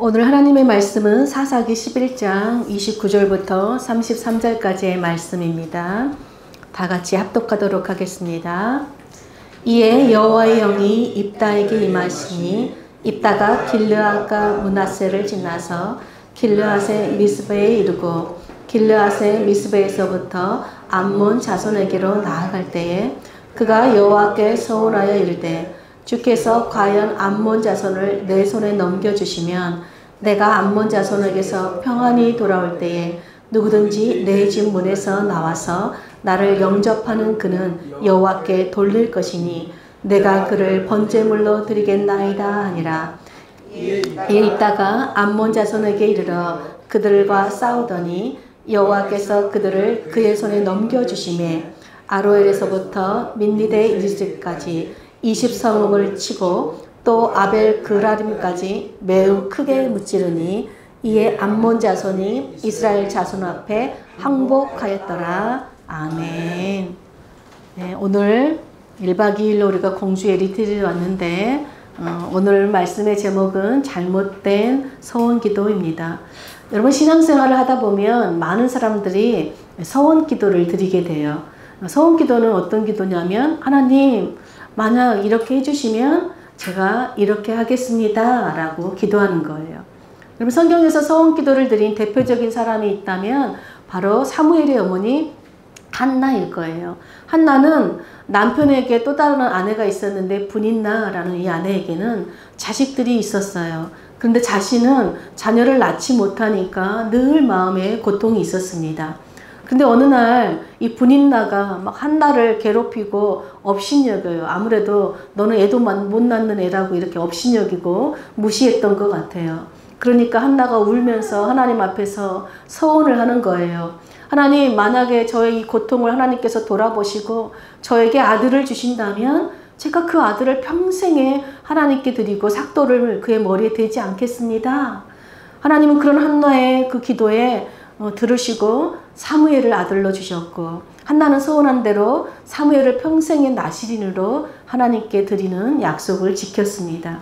오늘 하나님의 말씀은 사사기 11장 29절부터 33절까지의 말씀입니다. 다 같이 합독하도록 하겠습니다. 이에 여호와의 영이 입다에게 임하시니 입다가 길르앗과 므낫세를 지나서 길르앗의 미스베에 이르고 길르앗의 미스베에서부터 암몬 자손에게로 나아갈 때에 그가 여호와께 서원하여 이르되 주께서 과연 암몬 자손을 내 손에 넘겨주시면 내가 암몬 자손에게서 평안히 돌아올 때에 누구든지 내 집 문에서 나와서 나를 영접하는 그는 여호와께 돌릴 것이니 내가 그를 번제물로 드리겠나이다 하니라. 이에 입다가 암몬 자손에게 이르러 그들과 싸우더니 여호와께서 그들을 그의 손에 넘겨주시매 아로엘에서부터 민니데 이르기까지 20성읍을 치고 또 아벨 그라림까지 매우 크게 무찌르니 이에 암몬 자손이 이스라엘 자손 앞에 항복하였더라. 아멘. 네, 오늘 1박 2일로 우리가 공주의 리트리트에 왔는데 오늘 말씀의 제목은 잘못된 서원기도입니다. 여러분 신앙생활을 하다 보면 많은 사람들이 서원기도를 드리게 돼요. 서원기도는 어떤 기도냐면 하나님 만약 이렇게 해주시면 제가 이렇게 하겠습니다 라고 기도하는 거예요. 여러분 성경에서 서원기도를 드린 대표적인 사람이 있다면 바로 사무엘의 어머니 한나일 거예요. 한나는 남편에게 또 다른 아내가 있었는데 분인나라는 이 아내에게는 자식들이 있었어요. 그런데 자신은 자녀를 낳지 못하니까 늘 마음에 고통이 있었습니다. 근데 어느 날 이 분인나가 막 한나를 괴롭히고 업신여겨요. 아무래도 너는 애도 못 낳는 애라고 이렇게 업신여기고 무시했던 것 같아요. 그러니까 한나가 울면서 하나님 앞에서 서원을 하는 거예요. 하나님 만약에 저의 이 고통을 하나님께서 돌아보시고 저에게 아들을 주신다면 제가 그 아들을 평생에 하나님께 드리고 삭도를 그의 머리에 대지 않겠습니다. 하나님은 그런 한나의 그 기도에 들으시고 사무엘을 아들로 주셨고 한나는 서원한 대로 사무엘을 평생의 나시린으로 하나님께 드리는 약속을 지켰습니다.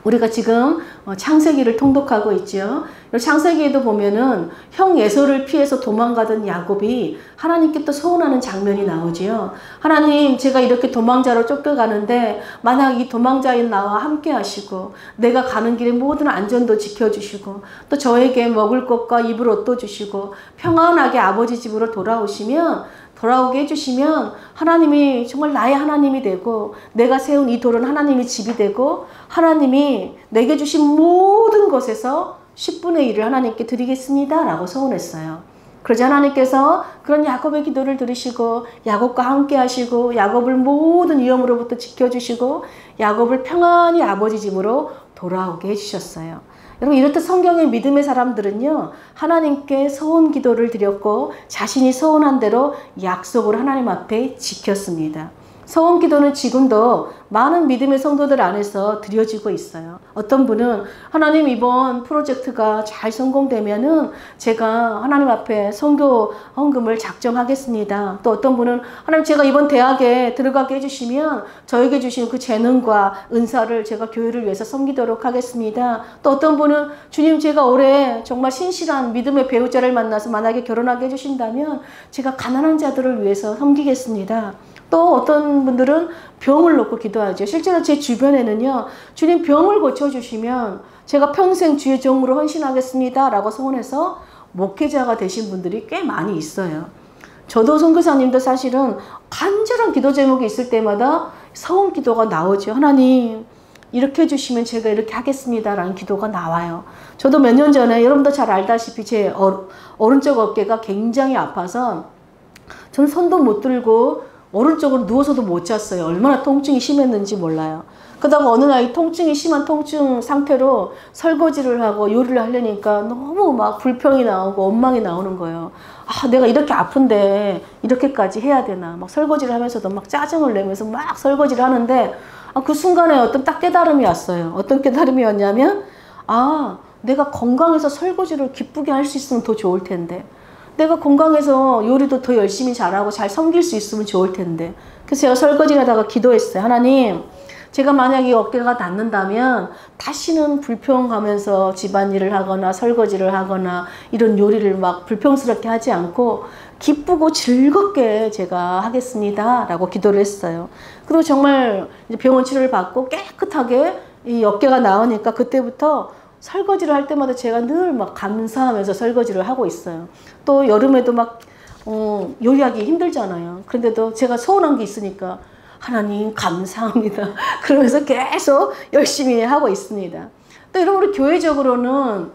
우리가 지금 창세기를 통독하고 있죠. 창세기에도 보면은 형 에서를 피해서 도망가던 야곱이 하나님께 또 서원하는 장면이 나오지요. 하나님 제가 이렇게 도망자로 쫓겨가는데 만약 이 도망자인 나와 함께 하시고 내가 가는 길에 모든 안전도 지켜주시고 또 저에게 먹을 것과 입을 옷도 주시고 평안하게 아버지 집으로 돌아오게 해주시면 하나님이 정말 나의 하나님이 되고 내가 세운 이 돌은 하나님의 집이 되고 하나님이 내게 주신 모든 것에서 10분의 1을 하나님께 드리겠습니다 라고 서원했어요. 그러자 하나님께서 그런 야곱의 기도를 들으시고 야곱과 함께 하시고 야곱을 모든 위험으로부터 지켜주시고 야곱을 평안히 아버지 집으로 돌아오게 해주셨어요. 여러분 이렇듯 성경의 믿음의 사람들은요 하나님께 서원 기도를 드렸고 자신이 서원한 대로 약속을 하나님 앞에 지켰습니다. 서원 기도는 지금도 많은 믿음의 성도들 안에서 드려지고 있어요. 어떤 분은 하나님 이번 프로젝트가 잘 성공되면은 제가 하나님 앞에 선교 헌금을 작정하겠습니다. 또 어떤 분은 하나님 제가 이번 대학에 들어가게 해주시면 저에게 주신 그 재능과 은사를 제가 교회를 위해서 섬기도록 하겠습니다. 또 어떤 분은 주님 제가 올해 정말 신실한 믿음의 배우자를 만나서 만약에 결혼하게 해주신다면 제가 가난한 자들을 위해서 섬기겠습니다. 또 어떤 분들은 병을 놓고 기도하죠. 실제로 제 주변에는요. 주님 병을 고쳐주시면 제가 평생 주의 종으로 헌신하겠습니다 라고 소원해서 목회자가 되신 분들이 꽤 많이 있어요. 저도 선교사님도 사실은 간절한 기도 제목이 있을 때마다 서원 기도가 나오죠. 하나님 이렇게 해주시면 제가 이렇게 하겠습니다 라는 기도가 나와요. 저도 몇 년 전에 여러분도 잘 알다시피 제 오른쪽 어깨가 굉장히 아파서 저는 손도 못 들고 오른쪽으로 누워서도 못 잤어요. 얼마나 통증이 심했는지 몰라요. 그러다가 어느 날 통증이 심한 통증 상태로 설거지를 하고 요리를 하려니까 너무 막 불평이 나오고 원망이 나오는 거예요. 아, 내가 이렇게 아픈데 이렇게까지 해야 되나. 막 설거지를 하면서도 막 짜증을 내면서 막 설거지를 하는데 그 순간에 어떤 딱 깨달음이 왔어요. 어떤 깨달음이 왔냐면 내가 건강해서 설거지를 기쁘게 할 수 있으면 더 좋을 텐데 내가 건강해서 요리도 더 열심히 잘하고 잘 섬길 수 있으면 좋을 텐데 그래서 제가 설거지를 하다가 기도했어요. 하나님 제가 만약에 어깨가 낫는다면 다시는 불평하면서 집안일을 하거나 설거지를 하거나 이런 요리를 막 불평스럽게 하지 않고 기쁘고 즐겁게 제가 하겠습니다 라고 기도를 했어요. 그리고 정말 이제 병원 치료를 받고 깨끗하게 이 어깨가 나으니까 그때부터 설거지를 할 때마다 제가 늘 막 감사하면서 설거지를 하고 있어요. 또 여름에도 막 요리하기 힘들잖아요. 그런데도 제가 서운한 게 있으니까 하나님 감사합니다. 그러면서 계속 열심히 하고 있습니다. 또 여러분 우리 교회적으로는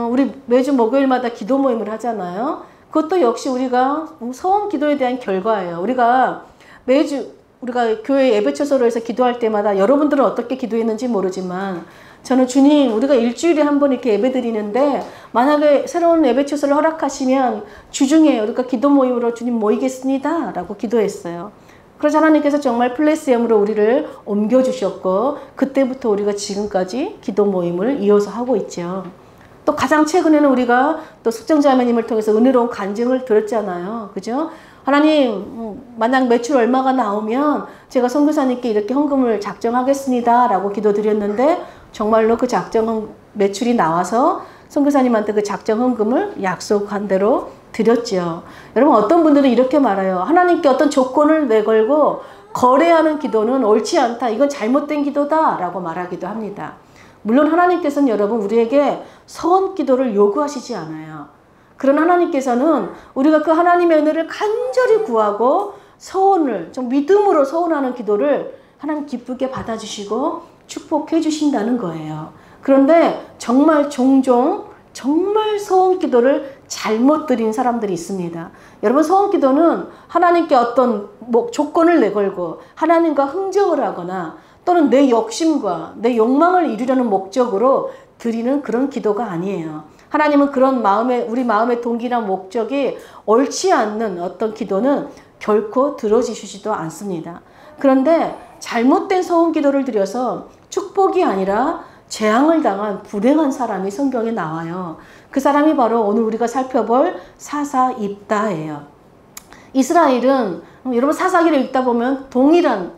우리 매주 목요일마다 기도 모임을 하잖아요. 그것도 역시 우리가 소원 기도에 대한 결과예요. 우리가 매주 우리가 교회 예배처소로 해서 기도할 때마다 여러분들은 어떻게 기도했는지 모르지만 저는 주님 우리가 일주일에 한 번 이렇게 예배 드리는데 만약에 새로운 예배처소를 허락하시면 주중에 우리가 기도 모임으로 주님 모이겠습니다 라고 기도했어요. 그래서 하나님께서 정말 플레스엠으로 우리를 옮겨주셨고 그때부터 우리가 지금까지 기도 모임을 이어서 하고 있죠. 또 가장 최근에는 우리가 또 숙정자매님을 통해서 은혜로운 간증을 들었잖아요. 그죠? 하나님 만약 매출 얼마가 나오면 제가 선교사님께 이렇게 헌금을 작정하겠습니다 라고 기도드렸는데 정말로 그 작정 매출이 나와서 선교사님한테 그 작정 헌금을 약속한 대로 드렸죠. 여러분 어떤 분들은 이렇게 말해요. 하나님께 어떤 조건을 내걸고 거래하는 기도는 옳지 않다. 이건 잘못된 기도다 라고 말하기도 합니다. 물론 하나님께서는 여러분 우리에게 서원 기도를 요구하시지 않아요. 그런 하나님께서는 우리가 그 하나님의 은혜를 간절히 구하고 서원을 좀 믿음으로 서원하는 기도를 하나님 기쁘게 받아주시고 축복해 주신다는 거예요. 그런데 정말 종종 정말 서원 기도를 잘못 드린 사람들이 있습니다. 여러분 서원 기도는 하나님께 어떤 조건을 내걸고 하나님과 흥정을 하거나 또는 내 욕심과 내 욕망을 이루려는 목적으로 드리는 그런 기도가 아니에요. 하나님은 그런 우리 마음의 동기나 목적이 옳지 않는 어떤 기도는 결코 들어주시지도 않습니다. 그런데 잘못된 소원 기도를 드려서 축복이 아니라 재앙을 당한 불행한 사람이 성경에 나와요. 그 사람이 바로 오늘 우리가 살펴볼 사사 입다예요. 이스라엘은 여러분 사사기를 읽다 보면 동일한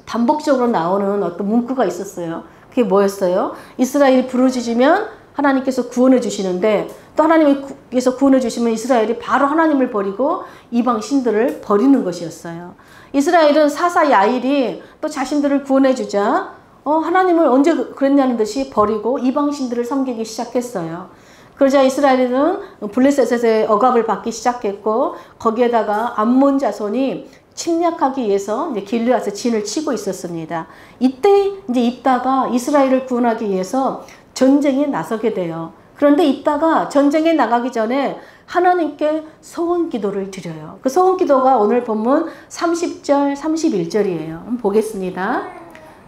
반복적으로 나오는 어떤 문구가 있었어요. 그게 뭐였어요? 이스라엘이 부르짖으면 하나님께서 구원해 주시는데 또 하나님께서 구원해 주시면 이스라엘이 바로 하나님을 버리고 이방 신들을 버리는 것이었어요. 이스라엘은 사사 야일이 또 자신들을 구원해 주자 하나님을 언제 그랬냐는 듯이 버리고 이방 신들을 섬기기 시작했어요. 그러자 이스라엘은 블레셋의 억압을 받기 시작했고 거기에다가 암몬 자손이 침략하기 위해서 이제 길르앗에 진을 치고 있었습니다. 이때 이제 입다가 이스라엘을 구원하기 위해서 전쟁에 나서게 돼요. 그런데 입다가 전쟁에 나가기 전에 하나님께 소원 기도를 드려요. 그 소원 기도가 오늘 본문 30절, 31절이에요. 한번 보겠습니다.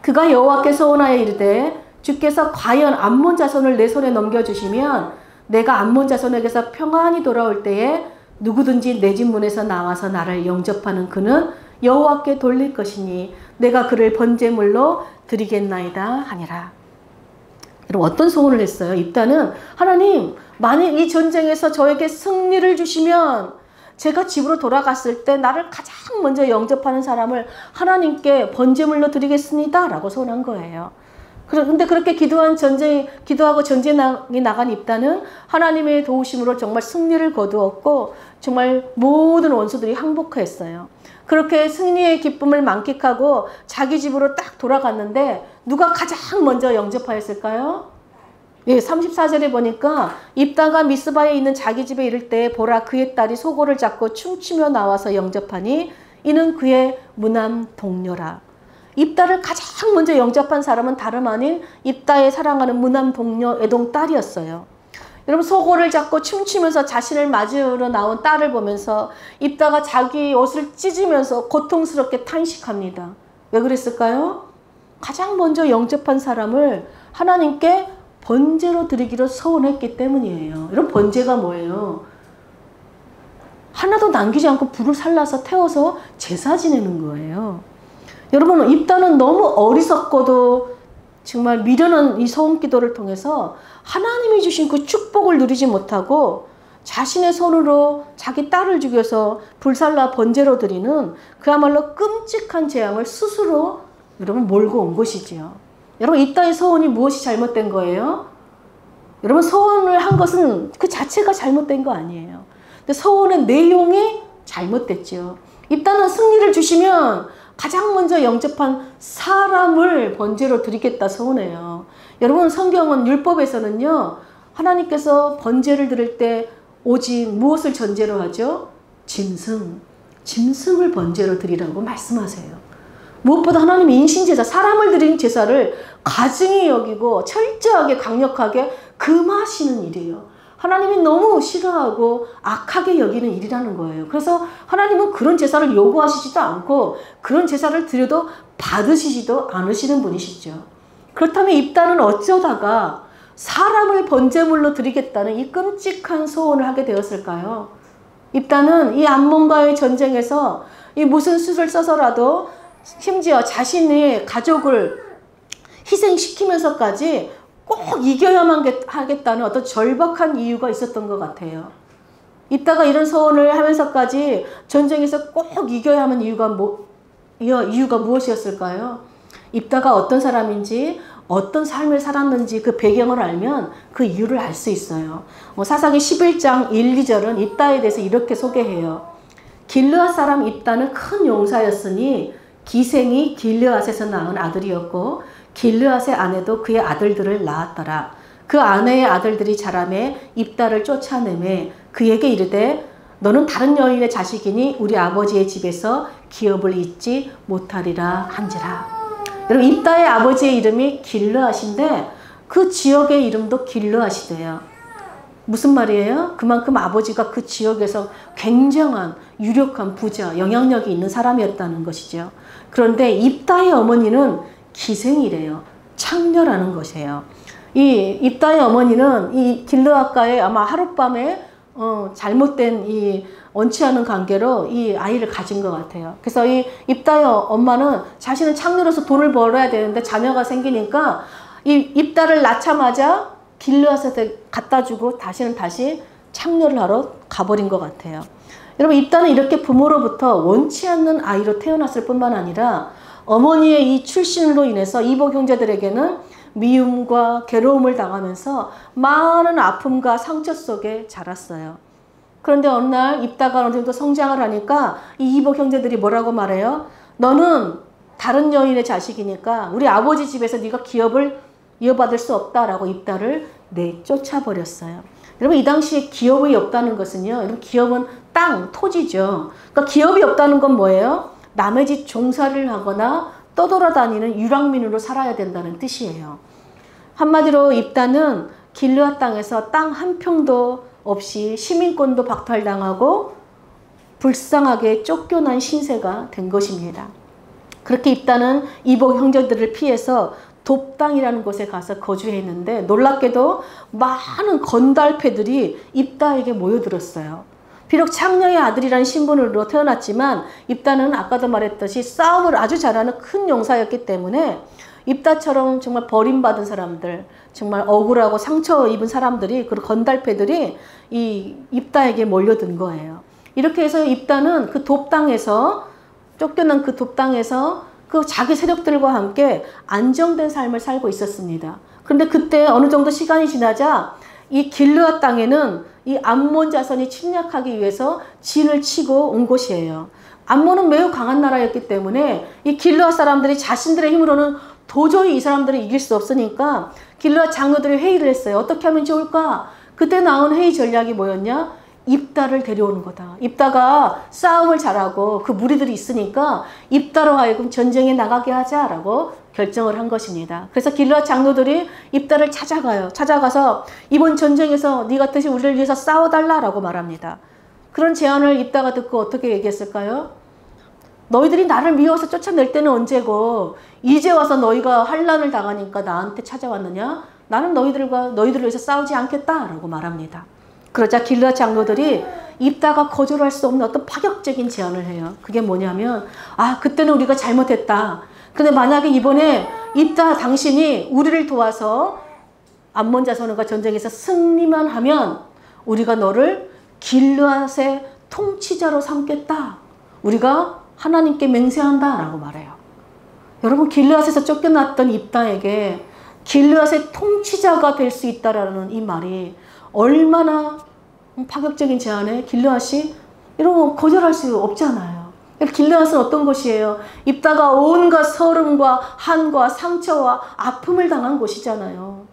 그가 여호와께 소원하여 이르되 주께서 과연 암몬 자손을 내 손에 넘겨주시면 내가 암몬 자손에게서 평안히 돌아올 때에 누구든지 내 집 문에서 나와서 나를 영접하는 그는 여호와께 돌릴 것이니 내가 그를 번제물로 드리겠나이다 하니라. 여러분 어떤 소원을 했어요? 입다는 하나님 만일 이 전쟁에서 저에게 승리를 주시면 제가 집으로 돌아갔을 때 나를 가장 먼저 영접하는 사람을 하나님께 번제물로 드리겠습니다 라고 소원한 거예요. 그런데 그렇게 기도하고 전쟁이 나간 입다는 하나님의 도우심으로 정말 승리를 거두었고 정말 모든 원수들이 항복했어요. 그렇게 승리의 기쁨을 만끽하고 자기 집으로 딱 돌아갔는데 누가 가장 먼저 영접하였을까요? 예, 34절에 보니까 입다가 미스바에 있는 자기 집에 이를 때 보라 그의 딸이 소고를 잡고 춤추며 나와서 영접하니 이는 그의 무남 동료라. 입다를 가장 먼저 영접한 사람은 다름 아닌 입다의 사랑하는 무남 동료 에돔 딸이었어요. 여러분 소고를 잡고 춤추면서 자신을 맞으러 나온 딸을 보면서 입다가 자기 옷을 찢으면서 고통스럽게 탄식합니다. 왜 그랬을까요? 가장 먼저 영접한 사람을 하나님께 번제로 드리기로 서원했기 때문이에요. 이런 번제가 뭐예요? 하나도 남기지 않고 불을 살라서 태워서 제사 지내는 거예요. 여러분 입다는 너무 어리석고도 정말 미련한 이 소원 기도를 통해서 하나님이 주신 그 축복을 누리지 못하고 자신의 손으로 자기 딸을 죽여서 불살라 번제로 드리는 그야말로 끔찍한 재앙을 스스로 여러분 몰고 온 것이지요. 여러분 입다의 서원이 무엇이 잘못된 거예요? 여러분 서원을 한 것은 그 자체가 잘못된 거 아니에요. 근데 서원의 내용이 잘못됐죠. 입다는 승리를 주시면 가장 먼저 영접한 사람을 번제로 드리겠다 서원해요. 여러분 성경은 율법에서는요. 하나님께서 번제를 드릴 때 오직 무엇을 전제로 하죠? 짐승을 번제로 드리라고 말씀하세요. 무엇보다 하나님이 인신제사, 사람을 드린 제사를 가증히 여기고 철저하게 강력하게 금하시는 일이에요. 하나님이 너무 싫어하고 악하게 여기는 일이라는 거예요. 그래서 하나님은 그런 제사를 요구하시지도 않고 그런 제사를 드려도 받으시지도 않으시는 분이시죠. 그렇다면 입다는 어쩌다가 사람을 번제물로 드리겠다는 이 끔찍한 소원을 하게 되었을까요? 입다는 이 암몬과의 전쟁에서 이 무슨 수를 써서라도 심지어 자신의 가족을 희생시키면서까지 꼭 이겨야만 하겠다는 어떤 절박한 이유가 있었던 것 같아요. 입다가 이런 소원을 하면서까지 전쟁에서 꼭 이겨야 하는 이유가 무엇이었을까요? 입다가 어떤 사람인지 어떤 삶을 살았는지 그 배경을 알면 그 이유를 알 수 있어요. 사사기 11장 1, 2절은 입다에 대해서 이렇게 소개해요. 길르앗 사람 입다는 큰 용사였으니 기생이 길르앗에서 낳은 아들이었고 길르앗의 아내도 그의 아들들을 낳았더라. 그 아내의 아들들이 자라매 입다를 쫓아내매 그에게 이르되 너는 다른 여인의 자식이니 우리 아버지의 집에서 기업을 잊지 못하리라 한지라. 여러분 입다의 아버지의 이름이 길르앗인데 그 지역의 이름도 길르앗이래요. 무슨 말이에요? 그만큼 아버지가 그 지역에서 굉장한 유력한 부자, 영향력이 있는 사람이었다는 것이죠. 그런데 입다의 어머니는 기생이래요. 창녀라는 것이에요. 이 입다의 어머니는 이 길르앗과의 아마 하룻밤에 잘못된 이 원치 않은 관계로 이 아이를 가진 것 같아요. 그래서 이 입다의 엄마는 자신은 창녀로서 돈을 벌어야 되는데 자녀가 생기니까 이 입다를 낳자마자 길르앗한테 갖다 주고 다시 창녀를 하러 가버린 것 같아요. 여러분 입다는 이렇게 부모로부터 원치 않는 아이로 태어났을 뿐만 아니라 어머니의 이 출신으로 인해서 이복 형제들에게는 미움과 괴로움을 당하면서 많은 아픔과 상처 속에 자랐어요. 그런데 어느 날 입다가 어느 정도 성장을 하니까 이 이복 형제들이 뭐라고 말해요? 너는 다른 여인의 자식이니까 우리 아버지 집에서 네가 기업을 이어받을 수 없다라고 입다를 내쫓아버렸어요. 여러분 이 당시에 기업이 없다는 것은요. 여러분 기업은 땅, 토지죠. 그러니까 기업이 없다는 건 뭐예요? 남의 집 종살이를 하거나 떠돌아다니는 유랑민으로 살아야 된다는 뜻이에요. 한마디로 입다는 길르앗 땅에서 땅 한 평도 없이 시민권도 박탈당하고 불쌍하게 쫓겨난 신세가 된 것입니다. 그렇게 입다는 이복 형제들을 피해서 돕당이라는 곳에 가서 거주했는데 놀랍게도 많은 건달패들이 입다에게 모여들었어요. 비록 창녀의 아들이라는 신분으로 태어났지만 입다는 아까도 말했듯이 싸움을 아주 잘하는 큰 용사였기 때문에 입다처럼 정말 버림받은 사람들, 정말 억울하고 상처 입은 사람들이, 그 건달패들이 이 입다에게 몰려든 거예요. 이렇게 해서 입다는 그 돕당에서, 쫓겨난 그 돕당에서 그 자기 세력들과 함께 안정된 삶을 살고 있었습니다. 그런데 그때 어느 정도 시간이 지나자 이 길르앗 땅에는 이 암몬 자손이 침략하기 위해서 진을 치고 온 곳이에요. 암몬은 매우 강한 나라였기 때문에 이 길르앗 사람들이 자신들의 힘으로는 도저히 이 사람들을 이길 수 없으니까 길르앗 장로들이 회의를 했어요. 어떻게 하면 좋을까? 그때 나온 회의 전략이 뭐였냐? 입다를 데려오는 거다. 입다가 싸움을 잘하고 그 무리들이 있으니까 입다로 하여금 전쟁에 나가게 하자라고 결정을 한 것입니다. 그래서 길르앗 장로들이 입다를 찾아가요. 찾아가서 이번 전쟁에서 네 같으시 우리를 위해서 싸워달라라고 말합니다. 그런 제안을 입다가 듣고 어떻게 얘기했을까요? 너희들이 나를 미워서 쫓아낼 때는 언제고 이제 와서 너희가 환난을 당하니까 나한테 찾아왔느냐? 나는 너희들을 위해서 싸우지 않겠다라고 말합니다. 그러자 길르앗 장로들이 입다가 거절할 수 없는 어떤 파격적인 제안을 해요. 그게 뭐냐면 그때는 우리가 잘못했다. 근데 만약에 이번에 입다 당신이 우리를 도와서 암몬 자손과 전쟁에서 승리만 하면 우리가 너를 길르앗의 통치자로 삼겠다. 우리가 하나님께 맹세한다 라고 말해요. 여러분, 길르앗에서 쫓겨났던 입다에게 길르앗의 통치자가 될 수 있다라는 이 말이 얼마나 파격적인 제안에 길르앗이 이런 거 거절할 수 없잖아요. 길르앗은 어떤 곳이에요? 입다가 온갖 서름과 한과 상처와 아픔을 당한 곳이잖아요.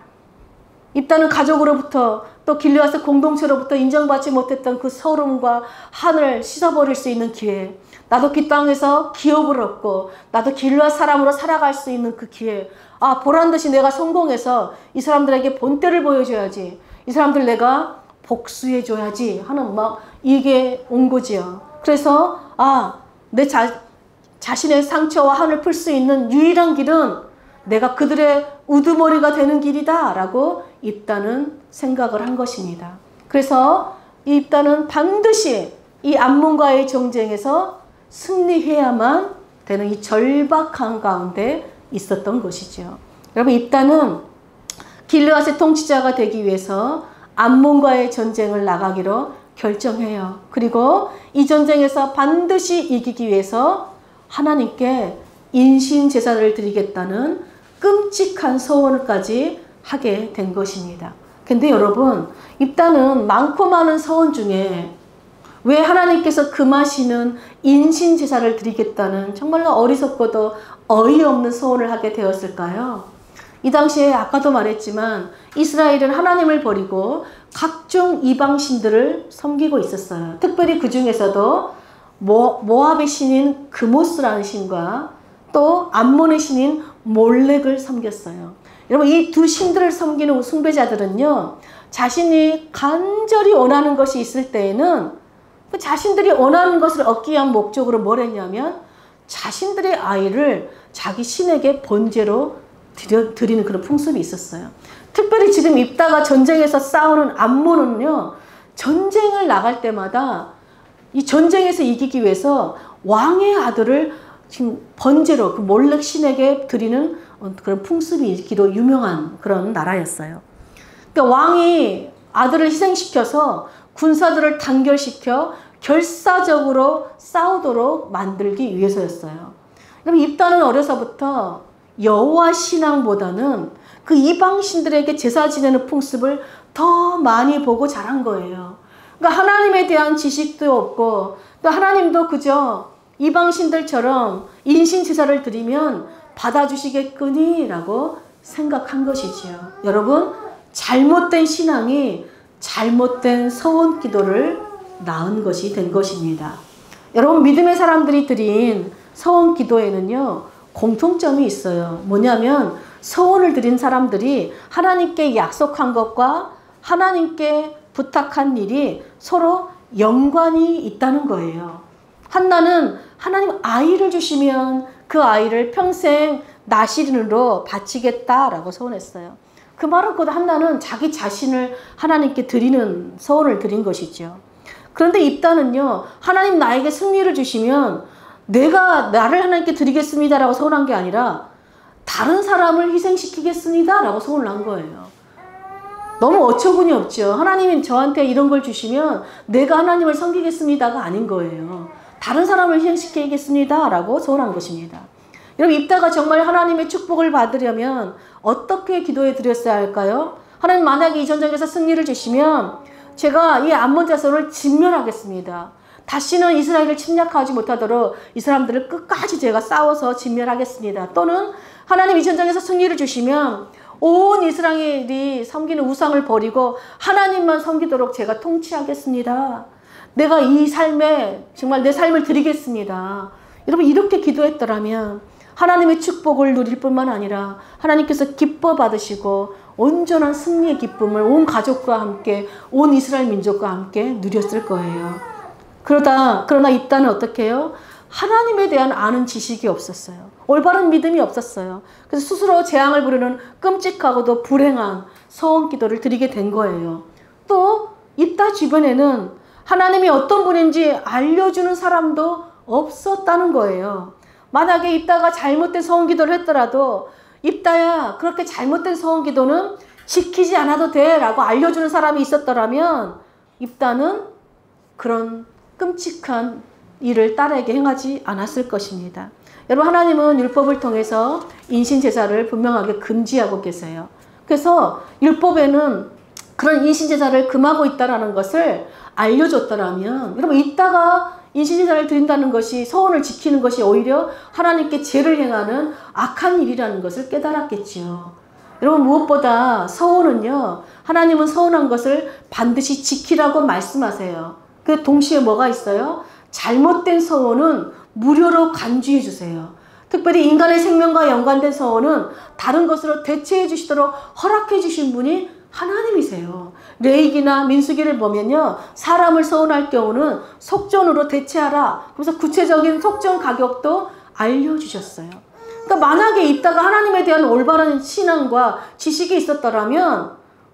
입다는 가족으로부터 또 길르앗의 공동체로부터 인정받지 못했던 그 서름과 한을 씻어버릴 수 있는 기회, 나도 그 땅에서 기업을 얻고 나도 길르앗 사람으로 살아갈 수 있는 그 기회, 보란듯이 내가 성공해서 이 사람들에게 본때를 보여줘야지, 이 사람들 내가 복수해줘야지 하는 막 이게 온 거지요. 그래서 내 자신의 상처와 한을 풀 수 있는 유일한 길은 내가 그들의 우두머리가 되는 길이다 라고 입다는 생각을 한 것입니다. 그래서 이 입다는 반드시 이 암몬과의 전쟁에서 승리해야만 되는 이 절박한 가운데 있었던 것이죠. 여러분, 입다는 길르앗의 통치자가 되기 위해서 암몬과의 전쟁을 나가기로 결정해요. 그리고 이 전쟁에서 반드시 이기기 위해서 하나님께 인신 제사를 드리겠다는 끔찍한 서원까지 하게 된 것입니다. 근데 여러분, 입다는 많고 많은 서원 중에 왜 하나님께서 금하시는 인신 제사를 드리겠다는 정말로 어리석고도 어이없는 서원을 하게 되었을까요? 이 당시에 아까도 말했지만 이스라엘은 하나님을 버리고 각종 이방신들을 섬기고 있었어요. 특별히 그 중에서도 모압의 신인 그모스라는 신과 또 암몬의 신인 몰렉을 섬겼어요. 여러분, 이 두 신들을 섬기는 숭배자들은요, 자신이 간절히 원하는 것이 있을 때에는 그 자신들이 원하는 것을 얻기 위한 목적으로 뭘 했냐면 자신들의 아이를 자기 신에게 번제로 드리는 그런 풍습이 있었어요. 특별히 지금 입다가 전쟁에서 싸우는 암몬은요, 전쟁을 나갈 때마다 이 전쟁에서 이기기 위해서 왕의 아들을 지금 번제로 그 몰렉 신에게 드리는 그런 풍습이 있기로 유명한 그런 나라였어요. 그러니까 왕이 아들을 희생시켜서 군사들을 단결시켜 결사적으로 싸우도록 만들기 위해서였어요. 그럼 입다는 어려서부터 여호와 신앙보다는 그 이방신들에게 제사 지내는 풍습을 더 많이 보고 자란 거예요. 그러니까 하나님에 대한 지식도 없고 또 하나님도 그저 이방신들처럼 인신 제사를 드리면 받아주시겠거니 라고 생각한 것이지요. 여러분, 잘못된 신앙이 잘못된 서원 기도를 낳은 것이 된 것입니다. 여러분, 믿음의 사람들이 드린 서원 기도에는요, 공통점이 있어요. 뭐냐면 서원을 드린 사람들이 하나님께 약속한 것과 하나님께 부탁한 일이 서로 연관이 있다는 거예요. 한나는 하나님 아이를 주시면 그 아이를 평생 나시린으로 바치겠다라고 서원했어요. 그 말은 곧 한나는 자기 자신을 하나님께 드리는 서원을 드린 것이죠. 그런데 입다는요, 하나님 나에게 승리를 주시면 내가 나를 하나님께 드리겠습니다라고 서원한 게 아니라 다른 사람을 희생시키겠습니다라고 서원을 한 거예요. 너무 어처구니 없죠. 하나님이 저한테 이런 걸 주시면 내가 하나님을 섬기겠습니다가 아닌 거예요. 다른 사람을 희생시키겠습니다라고 서원한 것입니다. 여러분, 입다가 정말 하나님의 축복을 받으려면 어떻게 기도해 드렸어야 할까요? 하나님, 만약에 이 전쟁에서 승리를 주시면 제가 이 암몬 자손을 진멸하겠습니다. 다시는 이스라엘을 침략하지 못하도록 이 사람들을 끝까지 제가 싸워서 진멸하겠습니다. 또는 하나님 이 전쟁에서 승리를 주시면 온 이스라엘이 섬기는 우상을 버리고 하나님만 섬기도록 제가 통치하겠습니다. 내가 이 삶에 정말 내 삶을 드리겠습니다. 여러분, 이렇게 기도했더라면 하나님의 축복을 누릴 뿐만 아니라 하나님께서 기뻐 받으시고 온전한 승리의 기쁨을 온 가족과 함께 온 이스라엘 민족과 함께 누렸을 거예요. 그러나 입다는 어떻게 해요? 하나님에 대한 아는 지식이 없었어요. 올바른 믿음이 없었어요. 그래서 스스로 재앙을 부르는 끔찍하고도 불행한 서원 기도를 드리게 된 거예요. 또 입다 주변에는 하나님이 어떤 분인지 알려주는 사람도 없었다는 거예요. 만약에 입다가 잘못된 서원 기도를 했더라도 입다야, 그렇게 잘못된 서원 기도는 지키지 않아도 돼 라고 알려주는 사람이 있었더라면 입다는 그런 끔찍한 일을 딸에게 행하지 않았을 것입니다. 여러분, 하나님은 율법을 통해서 인신제사를 분명하게 금지하고 계세요. 그래서 율법에는 그런 인신제사를 금하고 있다는 것을 알려줬더라면, 여러분, 이따가 인신제사를 드린다는 것이, 서원을 지키는 것이 오히려 하나님께 죄를 행하는 악한 일이라는 것을 깨달았겠지요. 여러분, 무엇보다 서원은요, 하나님은 서원한 것을 반드시 지키라고 말씀하세요. 그 동시에 뭐가 있어요? 잘못된 서원은 무료로 간주해 주세요. 특별히 인간의 생명과 연관된 서원은 다른 것으로 대체해 주시도록 허락해 주신 분이 하나님이세요. 레위기나 민수기를 보면요, 사람을 서원할 경우는 속전으로 대체하라. 그래서 구체적인 속전 가격도 알려주셨어요. 그러니까 만약에 이따가 하나님에 대한 올바른 신앙과 지식이 있었더라면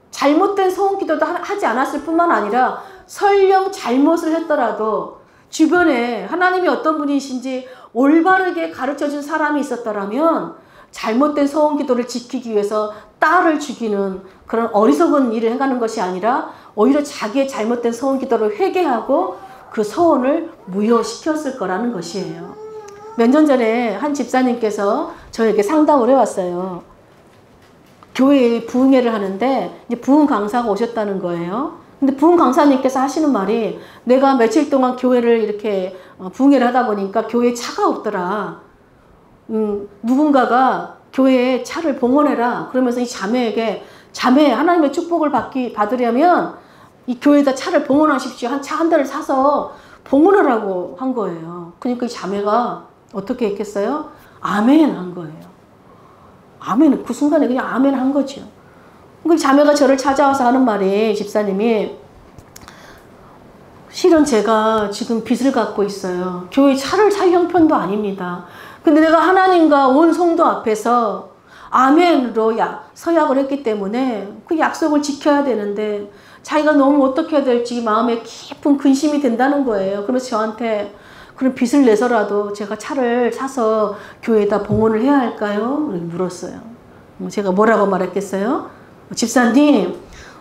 잘못된 서원 기도도 하지 않았을 뿐만 아니라 설령 잘못을 했더라도 주변에 하나님이 어떤 분이신지 올바르게 가르쳐준 사람이 있었더라면 잘못된 서원 기도를 지키기 위해서 딸을 죽이는 그런 어리석은 일을 행하는 것이 아니라 오히려 자기의 잘못된 서원 기도를 회개하고 그 서원을 무효시켰을 거라는 것이에요. 몇 년 전에 한 집사님께서 저에게 상담을 해왔어요. 교회에 부흥회를 하는데 이제 부흥 강사가 오셨다는 거예요. 근데 부흥 강사님께서 하시는 말이, 내가 며칠 동안 교회를 이렇게 부흥회를 하다 보니까 교회에 차가 없더라. 누군가가 교회에 차를 봉헌해라. 그러면서 이 자매에게, 자매, 하나님의 축복을 받으려면 이 교회에다 차를 봉헌하십시오. 차 한 대를 사서 봉헌하라고 한 거예요. 그러니까 이 자매가 어떻게 했겠어요? 아멘 한 거예요. 아멘. 그 순간에 그냥 아멘 한 거죠. 그 자매가 저를 찾아와서 하는 말이, 집사님이, 실은 제가 지금 빚을 갖고 있어요. 교회 차를 살 형편도 아닙니다. 근데 내가 하나님과 온 성도 앞에서 아멘으로 서약을 했기 때문에 그 약속을 지켜야 되는데 자기가 너무 어떻게 해야 될지 마음에 깊은 근심이 된다는 거예요. 그래서 저한테, 그럼 빚을 내서라도 제가 차를 사서 교회에다 봉헌을 해야 할까요? 물었어요. 제가 뭐라고 말했겠어요? 집사님,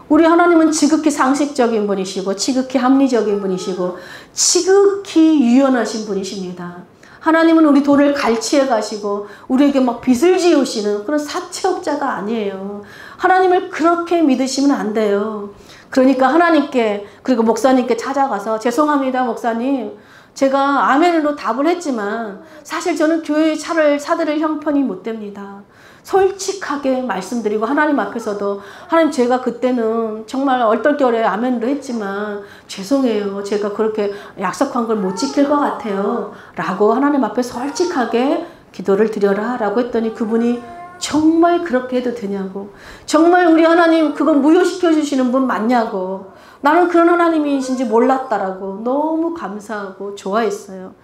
우리 하나님은 지극히 상식적인 분이시고 지극히 합리적인 분이시고 지극히 유연하신 분이십니다. 하나님은 우리 돈을 갈취해 가시고 우리에게 막 빚을 지우시는 그런 사채업자가 아니에요. 하나님을 그렇게 믿으시면 안 돼요. 그러니까 하나님께, 그리고 목사님께 찾아가서, 죄송합니다 목사님, 제가 아멘으로 답을 했지만 사실 저는 교회에 차를 사드릴 형편이 못 됩니다. 솔직하게 말씀드리고 하나님 앞에서도, 하나님, 제가 그때는 정말 얼떨결에 아멘으로 했지만 죄송해요. 제가 그렇게 약속한 걸 못 지킬 것 같아요. 라고 하나님 앞에 솔직하게 기도를 드려라 라고 했더니 그분이 정말 그렇게 해도 되냐고, 정말 우리 하나님 그거 무효시켜 주시는 분 맞냐고, 나는 그런 하나님이신지 몰랐다라고 너무 감사하고 좋아했어요.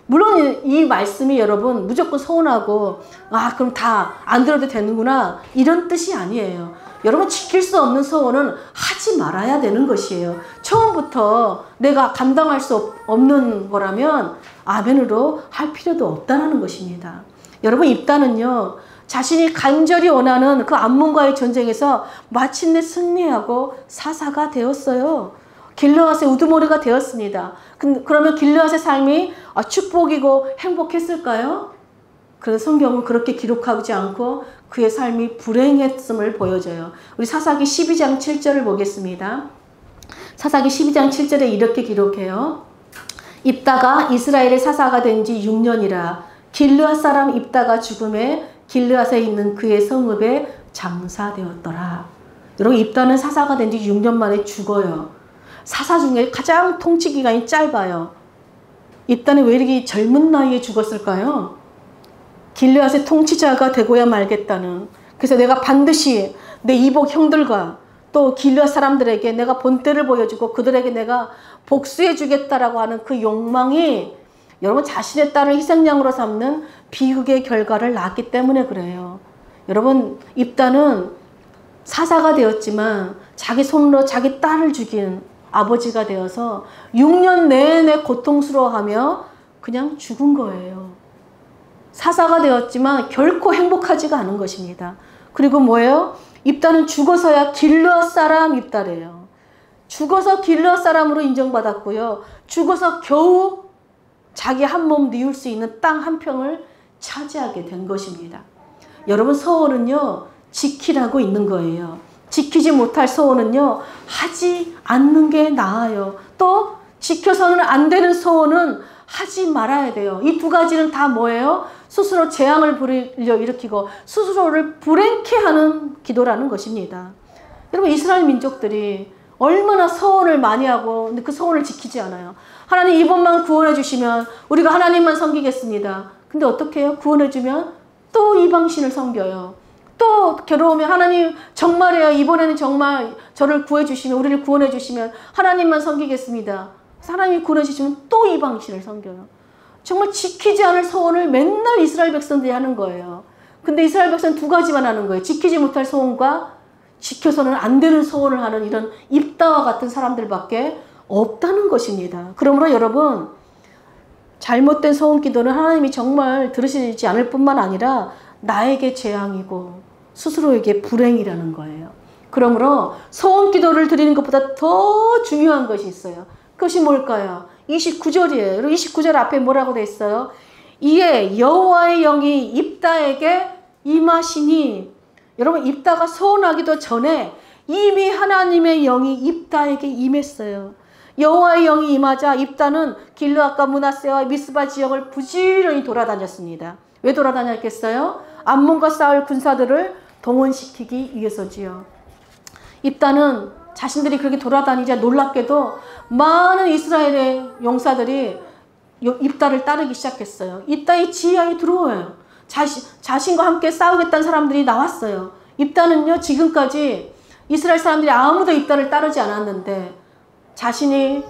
물론 이 말씀이 여러분 무조건 서운하고, 아 그럼 다 안 들어도 되는구나, 이런 뜻이 아니에요. 여러분, 지킬 수 없는 서원은 하지 말아야 되는 것이에요. 처음부터 내가 감당할 수 없는 거라면 아멘으로 할 필요도 없다는 것입니다. 여러분, 입다는요, 자신이 간절히 원하는 그 암몬과의 전쟁에서 마침내 승리하고 사사가 되었어요. 길르앗의 우두머리가 되었습니다. 그러면 길르앗의 삶이 축복이고 행복했을까요? 그래서 성경은 그렇게 기록하지 않고 그의 삶이 불행했음을 보여줘요. 우리 사사기 12장 7절을 보겠습니다. 사사기 12장 7절에 이렇게 기록해요. 입다가 이스라엘의 사사가 된 지 6년이라 길르앗 사람 입다가 죽음에 길르앗에 있는 그의 성읍에 장사되었더라. 여러분, 입다는 사사가 된 지 6년 만에 죽어요. 사사 중에 가장 통치 기간이 짧아요. 입다는 왜 이렇게 젊은 나이에 죽었을까요? 길르앗의 통치자가 되고야 말겠다는, 그래서 내가 반드시 내 이복 형들과 또 길르앗 사람들에게 내가 본때를 보여주고 그들에게 내가 복수해 주겠다라고 하는 그 욕망이 여러분 자신의 딸을 희생양으로 삼는 비극의 결과를 낳았기 때문에 그래요. 여러분, 입다는 사사가 되었지만 자기 손으로 자기 딸을 죽인 아버지가 되어서 6년 내내 고통스러워하며 그냥 죽은 거예요. 사사가 되었지만 결코 행복하지가 않은 것입니다. 그리고 뭐예요? 입다는 죽어서야 길르앗 사람 입다래요. 죽어서 길르앗 사람으로 인정받았고요. 죽어서 겨우 자기 한 몸 뉘울 수 있는 땅 한 평을 차지하게 된 것입니다. 여러분, 서원은요, 지키라고 있는 거예요. 지키지 못할 서원은요, 하지 않는 게 나아요. 또 지켜서는 안 되는 서원은 하지 말아야 돼요. 이 두 가지는 다 뭐예요? 스스로 재앙을 불러일으키고 스스로를 불행케 하는 기도라는 것입니다. 여러분, 이스라엘 민족들이 얼마나 서원을 많이 하고 근데 그 서원을 지키지 않아요. 하나님 이번만 구원해 주시면 우리가 하나님만 섬기겠습니다. 근데 어떻게 해요? 구원해 주면 또 이방신을 섬겨요. 또 괴로우면 하나님 정말이에요. 이번에는 정말 저를 구해 주시면, 우리를 구원해 주시면 하나님만 섬기겠습니다. 하나님이 구원해 주시면 또 이방신을 섬겨요. 정말 지키지 않을 서원을 맨날 이스라엘 백성들이 하는 거예요. 근데 이스라엘 백성은 두 가지만 하는 거예요. 지키지 못할 서원과 지켜서는 안 되는 서원을 하는 이런 입다와 같은 사람들밖에 없다는 것입니다. 그러므로 여러분, 잘못된 서원 기도는 하나님이 정말 들으시지 않을 뿐만 아니라 나에게 재앙이고 스스로에게 불행이라는 거예요. 그러므로 서원 기도를 드리는 것보다 더 중요한 것이 있어요. 그것이 뭘까요? 29절이에요. 29절 앞에 뭐라고 돼 있어요? 이에 여호와의 영이 입다에게 임하시니, 여러분, 입다가 서원하기도 전에 이미 하나님의 영이 입다에게 임했어요. 여호와의 영이 임하자 입다는 길르앗과 므낫세와 미스바 지역을 부지런히 돌아다녔습니다. 왜 돌아다녔겠어요? 암몬과 싸울 군사들을 동원시키기 위해서지요. 입다는 자신들이 그렇게 돌아다니자 놀랍게도 많은 이스라엘의 용사들이 입다를 따르기 시작했어요. 입다의 지하에 들어와요. 자신과 함께 싸우겠다는 사람들이 나왔어요. 입다는요, 지금까지 이스라엘 사람들이 아무도 입다를 따르지 않았는데 자신이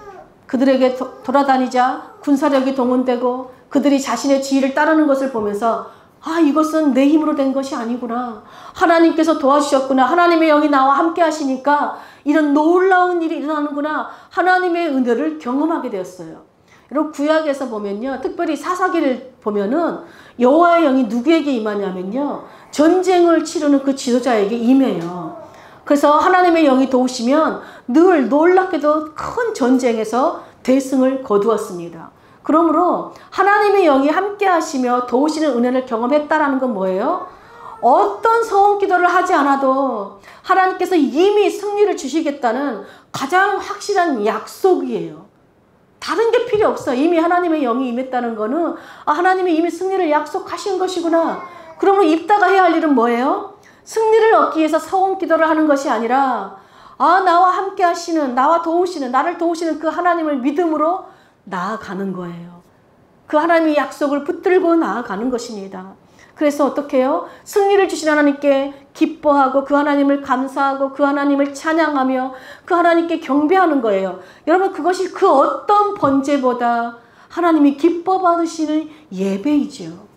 그들에게 돌아다니자 군사력이 동원되고 그들이 자신의 지위를 따르는 것을 보면서, 아, 이것은 내 힘으로 된 것이 아니구나. 하나님께서 도와주셨구나. 하나님의 영이 나와 함께 하시니까 이런 놀라운 일이 일어나는구나. 하나님의 은혜를 경험하게 되었어요. 여러분, 구약에서 보면요, 특별히 사사기를 보면은 여호와의 영이 누구에게 임하냐면요, 전쟁을 치르는 그 지도자에게 임해요. 그래서 하나님의 영이 도우시면 늘 놀랍게도 큰 전쟁에서 대승을 거두었습니다. 그러므로 하나님의 영이 함께 하시며 도우시는 은혜를 경험했다라는 건 뭐예요? 어떤 서원 기도를 하지 않아도 하나님께서 이미 승리를 주시겠다는 가장 확실한 약속이에요. 다른 게 필요 없어요. 이미 하나님의 영이 임했다는 거는, 아, 하나님이 이미 승리를 약속하신 것이구나. 그러면 입다가 해야 할 일은 뭐예요? 승리를 얻기 위해서 서원 기도를 하는 것이 아니라, 아, 나와 함께 하시는, 나와 도우시는, 나를 도우시는 그 하나님을 믿음으로 나아가는 거예요. 그 하나님의 약속을 붙들고 나아가는 것입니다. 그래서 어떻게 해요? 승리를 주신 하나님께 기뻐하고 그 하나님을 감사하고 그 하나님을 찬양하며 그 하나님께 경배하는 거예요. 여러분, 그것이 그 어떤 번제보다 하나님이 기뻐 받으시는 예배이죠.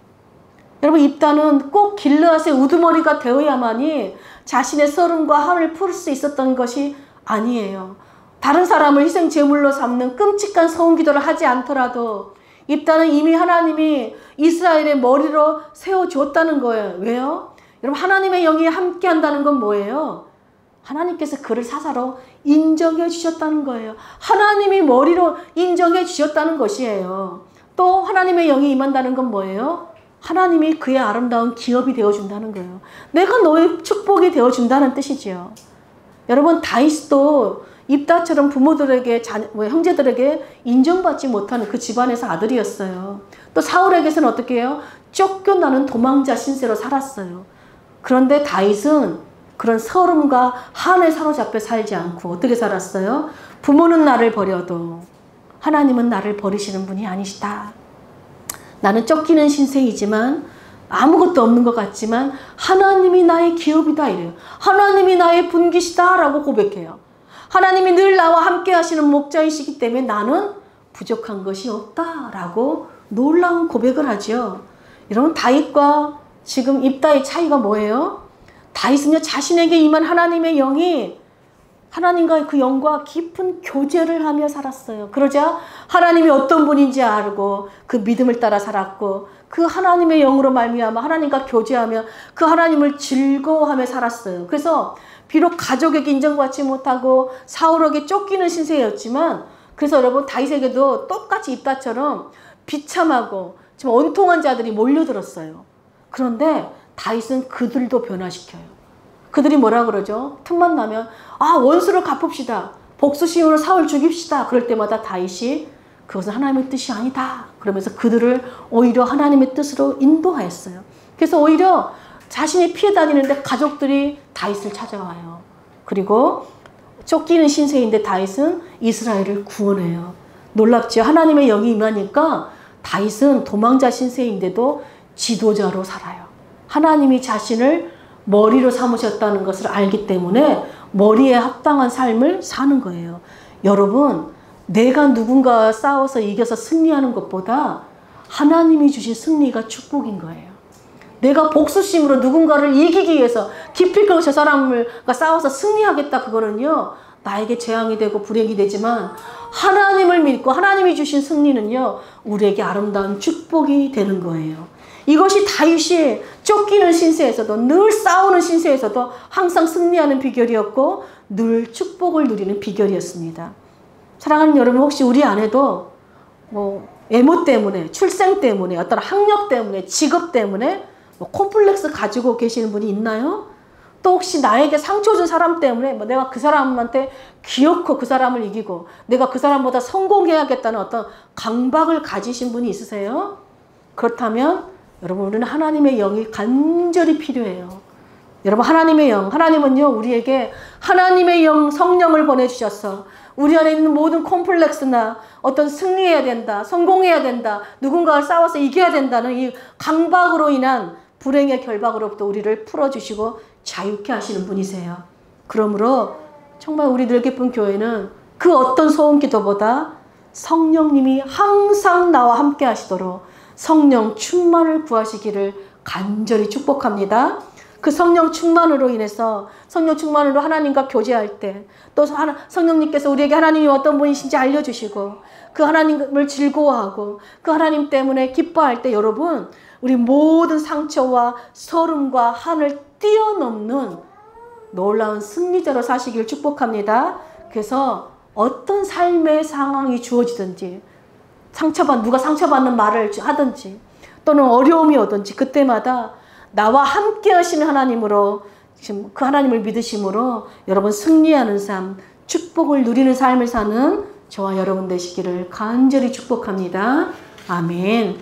여러분, 입다는 꼭 길르앗의 우두머리가 되어야만이 자신의 서름과 한을 풀 수 있었던 것이 아니에요. 다른 사람을 희생 제물로 삼는 끔찍한 서원 기도를 하지 않더라도 입다는 이미 하나님이 이스라엘의 머리로 세워줬다는 거예요. 왜요? 여러분, 하나님의 영이 함께 한다는 건 뭐예요? 하나님께서 그를 사사로 인정해 주셨다는 거예요. 하나님이 머리로 인정해 주셨다는 것이에요. 또 하나님의 영이 임한다는 건 뭐예요? 하나님이 그의 아름다운 기업이 되어준다는 거예요. 내가 너의 축복이 되어준다는 뜻이지요. 여러분, 다윗도 입다처럼 부모들에게, 형제들에게 인정받지 못하는 그 집안에서 아들이었어요. 또 사울에게서는 어떻게 해요? 쫓겨나는 도망자 신세로 살았어요. 그런데 다윗은 그런 서름과 한에 사로잡혀 살지 않고 어떻게 살았어요? 부모는 나를 버려도 하나님은 나를 버리시는 분이 아니시다. 나는 쫓기는 신세이지만 아무것도 없는 것 같지만 하나님이 나의 기업이다 이래요. 하나님이 나의 분기시다 라고 고백해요. 하나님이 늘 나와 함께 하시는 목자이시기 때문에 나는 부족한 것이 없다라고 놀라운 고백을 하죠. 여러분, 다윗과 지금 입다의 차이가 뭐예요? 다윗은요, 자신에게 임한 하나님의 영이 하나님과 그 영과 깊은 교제를 하며 살았어요. 그러자 하나님이 어떤 분인지 알고 그 믿음을 따라 살았고 그 하나님의 영으로 말미암아 하나님과 교제하며 그 하나님을 즐거워하며 살았어요. 그래서 비록 가족에게 인정받지 못하고 사울에게 쫓기는 신세였지만, 그래서 여러분, 다윗에게도 똑같이 입다처럼 비참하고 지금 온통한 자들이 몰려들었어요. 그런데 다윗은 그들도 변화시켜요. 그들이 뭐라 그러죠? 틈만 나면 원수를 갚읍시다. 복수심으로 사울 죽입시다. 그럴 때마다 다윗이 그것은 하나님의 뜻이 아니다. 그러면서 그들을 오히려 하나님의 뜻으로 인도하였어요. 그래서 오히려 자신이 피해 다니는데 가족들이 다윗을 찾아와요. 그리고 쫓기는 신세인데 다윗은 이스라엘을 구원해요. 놀랍죠? 하나님의 영이 임하니까 다윗은 도망자 신세인데도 지도자로 살아요. 하나님이 자신을 머리로 삼으셨다는 것을 알기 때문에 머리에 합당한 삶을 사는 거예요. 여러분, 내가 누군가와 싸워서 이겨서 승리하는 것보다 하나님이 주신 승리가 축복인 거예요. 내가 복수심으로 누군가를 이기기 위해서 기필코 저 사람과 싸워서 승리하겠다, 그거는요 나에게 재앙이 되고 불행이 되지만, 하나님을 믿고 하나님이 주신 승리는요 우리에게 아름다운 축복이 되는 거예요. 이것이 다윗이 쫓기는 신세에서도, 늘 싸우는 신세에서도 항상 승리하는 비결이었고 늘 축복을 누리는 비결이었습니다. 사랑하는 여러분, 혹시 우리 안에도 외모 때문에, 출생 때문에, 어떤 학력 때문에, 직업 때문에 콤플렉스 가지고 계시는 분이 있나요? 또 혹시 나에게 상처 준 사람 때문에 내가 그 사람한테 귀엽고 그 사람을 이기고 내가 그 사람보다 성공해야겠다는 어떤 강박을 가지신 분이 있으세요? 그렇다면 여러분, 우리는 하나님의 영이 간절히 필요해요. 여러분, 하나님의 영, 하나님은요 우리에게 하나님의 영, 성령을 보내주셔서 우리 안에 있는 모든 콤플렉스나 어떤 승리해야 된다, 성공해야 된다, 누군가를 싸워서 이겨야 된다는 이 강박으로 인한 불행의 결박으로부터 우리를 풀어주시고 자유케 하시는 분이세요. 그러므로 정말 우리 늘기쁜 교회는 그 어떤 소음기도보다 성령님이 항상 나와 함께 하시도록 성령 충만을 구하시기를 간절히 축복합니다. 그 성령 충만으로 인해서, 성령 충만으로 하나님과 교제할 때, 또 성령님께서 우리에게 하나님이 어떤 분이신지 알려주시고 그 하나님을 즐거워하고 그 하나님 때문에 기뻐할 때, 여러분, 우리 모든 상처와 서름과 한을 뛰어넘는 놀라운 승리자로 사시길 축복합니다. 그래서 어떤 삶의 상황이 주어지든지, 누가 상처받는 말을 하든지 또는 어려움이 오든지, 그때마다 나와 함께 하시는 하나님으로, 지금 그 하나님을 믿으심으로 여러분 승리하는 삶, 축복을 누리는 삶을 사는 저와 여러분 되시기를 간절히 축복합니다. 아멘.